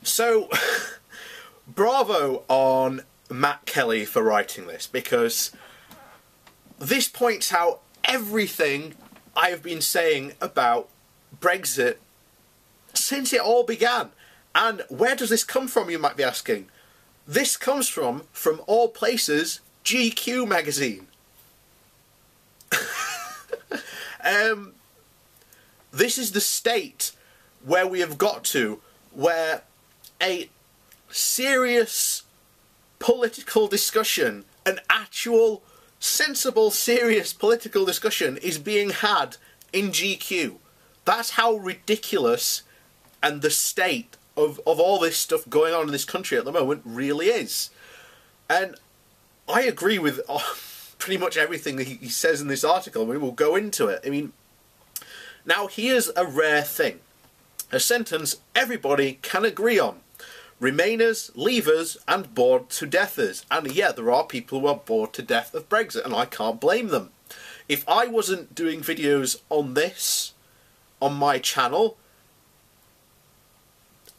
So, bravo on Matt Kelly for writing this, because this points out everything I have been saying about Brexit since it all began. And where does this come from, you might be asking? This comes from all places, GQ magazine. This is the state where we have got to, where a serious political discussion, an actual, sensible, serious political discussion is being had in GQ. That's how ridiculous and the state of all this stuff going on in this country at the moment really is. And I agree with pretty much everything that he says in this article. We will go into it. I mean, now here's a rare thing. A sentence everybody can agree on. Remainers, leavers, and bored to deathers. And yeah, there are people who are bored to death of Brexit, and I can't blame them. If I wasn't doing videos on this on my channel,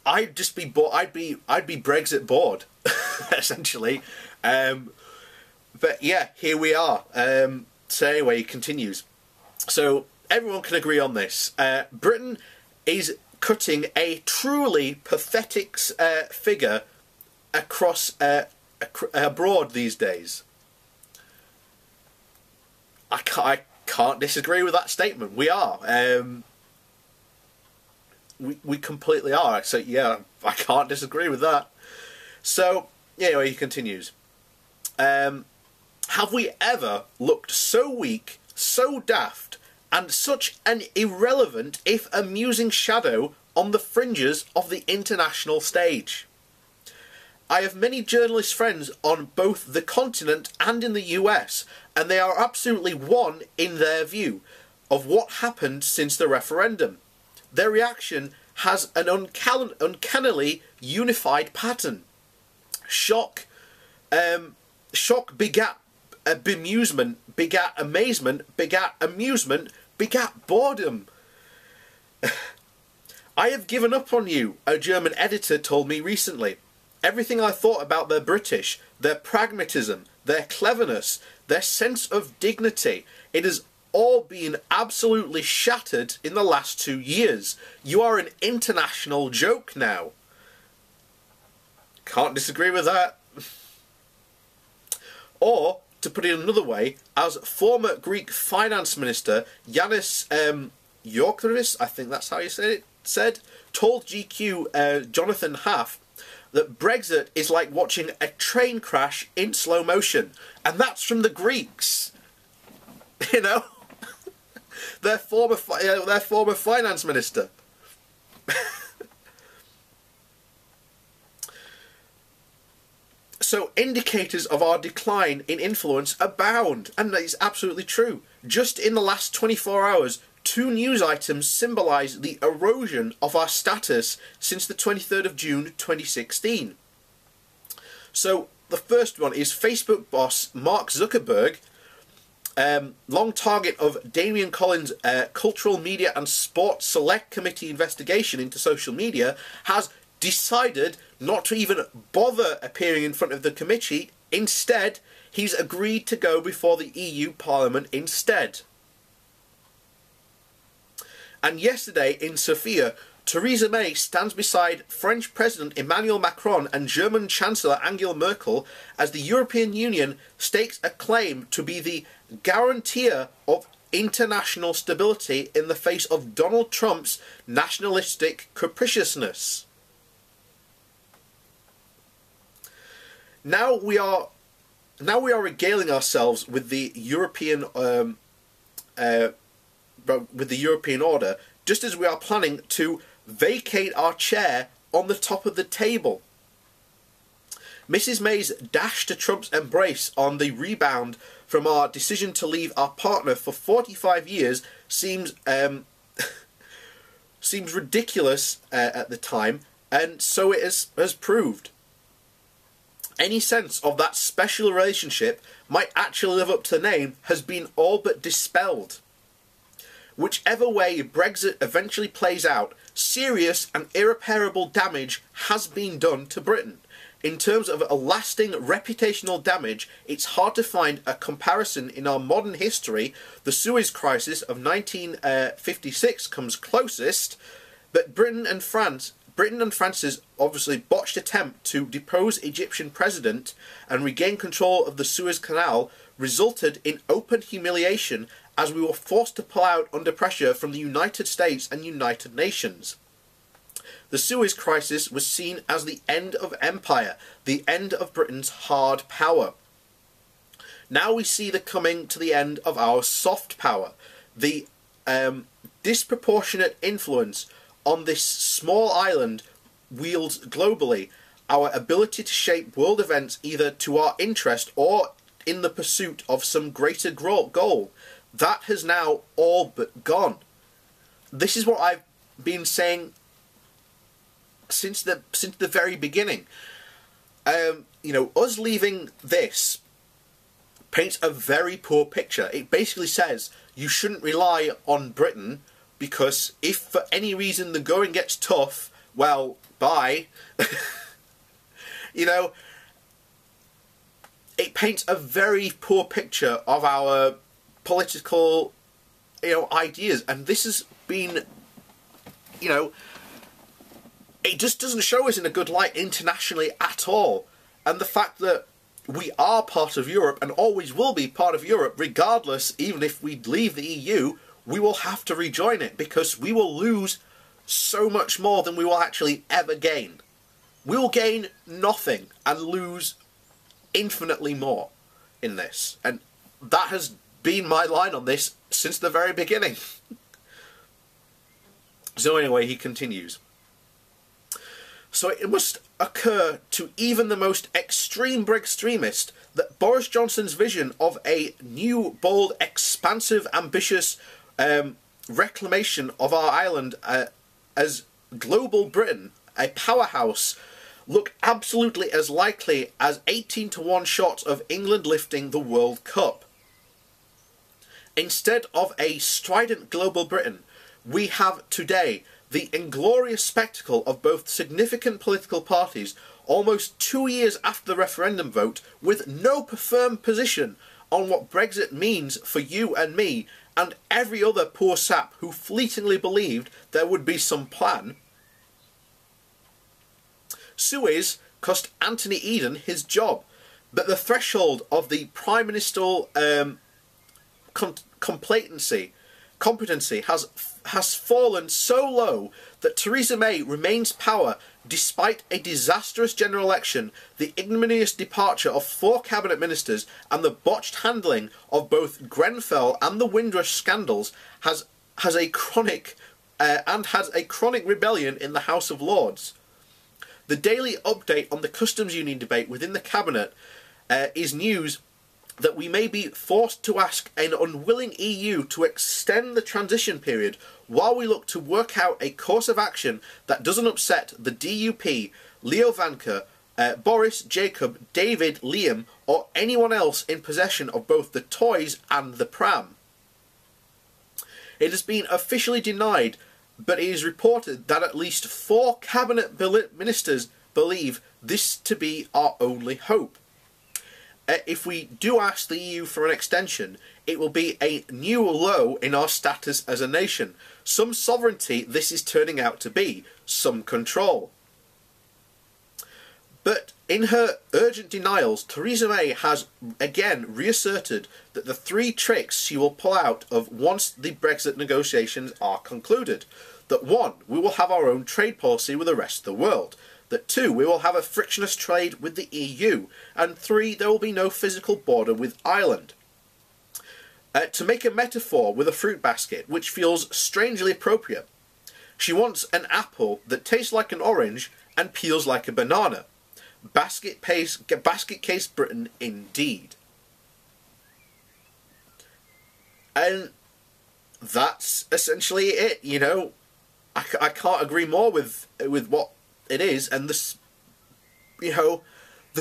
I'd just be bored. I'd be Brexit bored, essentially. But yeah, here we are. So anyway, he continues. So everyone can agree on this. Britain is cutting a truly pathetic figure across abroad these days. I can't disagree with that statement. We are. We completely are. So yeah, I can't disagree with that. So anyway, he continues. Have we ever looked so weak, so daft, and such an irrelevant, if amusing shadow on the fringes of the international stage? I have many journalist friends on both the continent and in the US, and they are absolutely one in their view of what happened since the referendum. Their reaction has an uncannily unified pattern. Shock begat bemusement, begat amazement, begat amusement, begat boredom. I have given up on you, a German editor told me recently. Everything I thought about their British, their pragmatism, their cleverness, their sense of dignity, it has all been absolutely shattered in the last 2 years. You are an international joke now. Can't disagree with that. Or, to put it another way, as former Greek finance minister Yanis Yorkeris, I think that's how you say it, said, told GQ Jonathan Haff that Brexit is like watching a train crash in slow motion. And that's from the Greeks. You know? their former finance minister. So indicators of our decline in influence abound, and that is absolutely true. Just in the last 24 hours, 2 news items symbolise the erosion of our status since the 23rd of June 2016. So the first one is Facebook boss Mark Zuckerberg, long target of Damian Collins' Cultural Media and Sports Select Committee investigation into social media, has decided not to even bother appearing in front of the committee. Instead, he's agreed to go before the EU Parliament instead. And yesterday in Sofia, Theresa May stands beside French President Emmanuel Macron and German Chancellor Angela Merkel as the European Union stakes a claim to be the guarantor of international stability in the face of Donald Trump's nationalistic capriciousness. Now we are regaling ourselves with the European order, just as we are planning to vacate our chair on the top of the table. Mrs. May's dash to Trump's embrace on the rebound from our decision to leave our partner for 45 years seems ridiculous at the time, and so it has proved. Any sense of that special relationship might actually live up to the name has been all but dispelled. Whichever way Brexit eventually plays out, serious and irreparable damage has been done to Britain. In terms of a lasting reputational damage, it's hard to find a comparison in our modern history. The Suez Crisis of 1956 comes closest, but Britain and France's obviously botched attempt to depose Egyptian president and regain control of the Suez Canal resulted in open humiliation as we were forced to pull out under pressure from the United States and United Nations. The Suez Crisis was seen as the end of empire, the end of Britain's hard power. Now we see the coming to the end of our soft power, the disproportionate influence on this small island wields globally, our ability to shape world events either to our interest or in the pursuit of some greater goal. That has now all but gone. This is what I've been saying since the very beginning. Us leaving this paints a very poor picture. It basically says you shouldn't rely on Britain because if for any reason the going gets tough, well, bye. It paints a very poor picture of our political, ideas, and this has been, it just doesn't show us in a good light internationally at all. And the fact that we are part of Europe and always will be part of Europe, regardless, even if we leave the EU, we will have to rejoin it because we will lose so much more than we will actually ever gain. We will gain nothing and lose infinitely more in this. And that has been my line on this since the very beginning. So anyway, he continues. So it must occur to even the most extreme extremist that Boris Johnson's vision of a new, bold, expansive, ambitious reclamation of our island as global Britain, a powerhouse, look absolutely as likely as 18-to-1 shots of England lifting the World Cup. Instead of a strident global Britain, we have today the inglorious spectacle of both significant political parties almost 2 years after the referendum vote with no firm position on what Brexit means for you and me and every other poor sap who fleetingly believed there would be some plan. Suez cost Anthony Eden his job, but the threshold of the prime ministerial competency has fallen so low that Theresa May remains power despite a disastrous general election, the ignominious departure of 4 cabinet ministers and the botched handling of both Grenfell and the Windrush scandals has a chronic rebellion in the House of Lords. The daily update on the customs union debate within the cabinet is news that we may be forced to ask an unwilling EU to extend the transition period while we look to work out a course of action that doesn't upset the DUP, Leo Varadkar, Boris, Jacob, David, Liam, or anyone else in possession of both the toys and the pram. It has been officially denied, but it is reported that at least 4 cabinet ministers believe this to be our only hope. If we do ask the EU for an extension, it will be a new low in our status as a nation. Some sovereignty this is turning out to be, some control. But in her urgent denials, Theresa May has again reasserted that the 3 tricks she will pull out of once the Brexit negotiations are concluded. That 1, we will have our own trade policy with the rest of the world. That 2, we will have a frictionless trade with the EU. And 3, there will be no physical border with Ireland. To make a metaphor with a fruit basket, which feels strangely appropriate, she wants an apple that tastes like an orange and peels like a banana. Basket case Britain indeed. And that's essentially it, I can't agree more with what it is, and this, the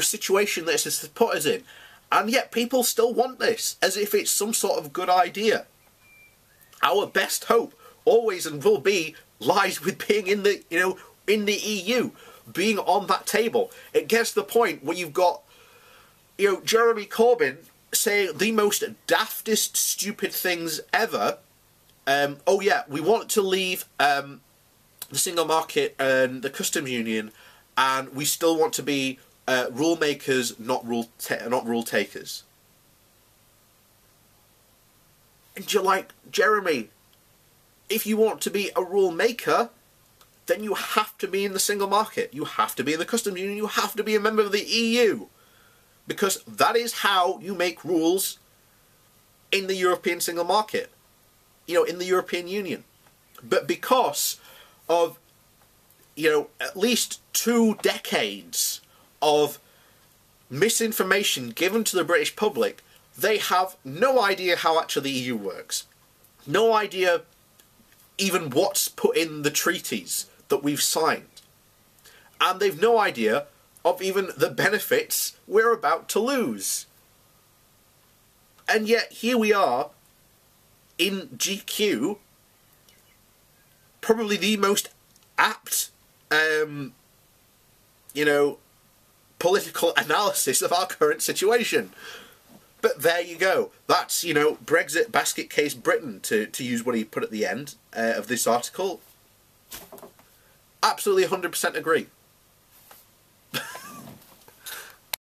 situation that this has put us in. And yet people still want this, as if it's some sort of good idea. Our best hope always and will be lies with being in the, in the EU, being on that table. It gets to the point where you've got, Jeremy Corbyn saying the most daftest, stupid things ever. Oh yeah, we want to leave the single market and the customs union, and we still want to be rule makers, not rule takers. And you're like, Jeremy, if you want to be a rule maker, then you have to be in the single market. You have to be in the customs union. You have to be a member of the EU. Because that is how you make rules in the European single market. In the European Union. But because of, at least 2 decades of misinformation given to the British public, they have no idea how actually the EU works. No idea even what's put in the treaties that we've signed. And they've no idea of even the benefits we're about to lose. And yet here we are in GQ, probably the most apt, political analysis of our current situation. But there you go. That's, Brexit basket case Britain, to use what he put at the end of this article. Absolutely 100% agree.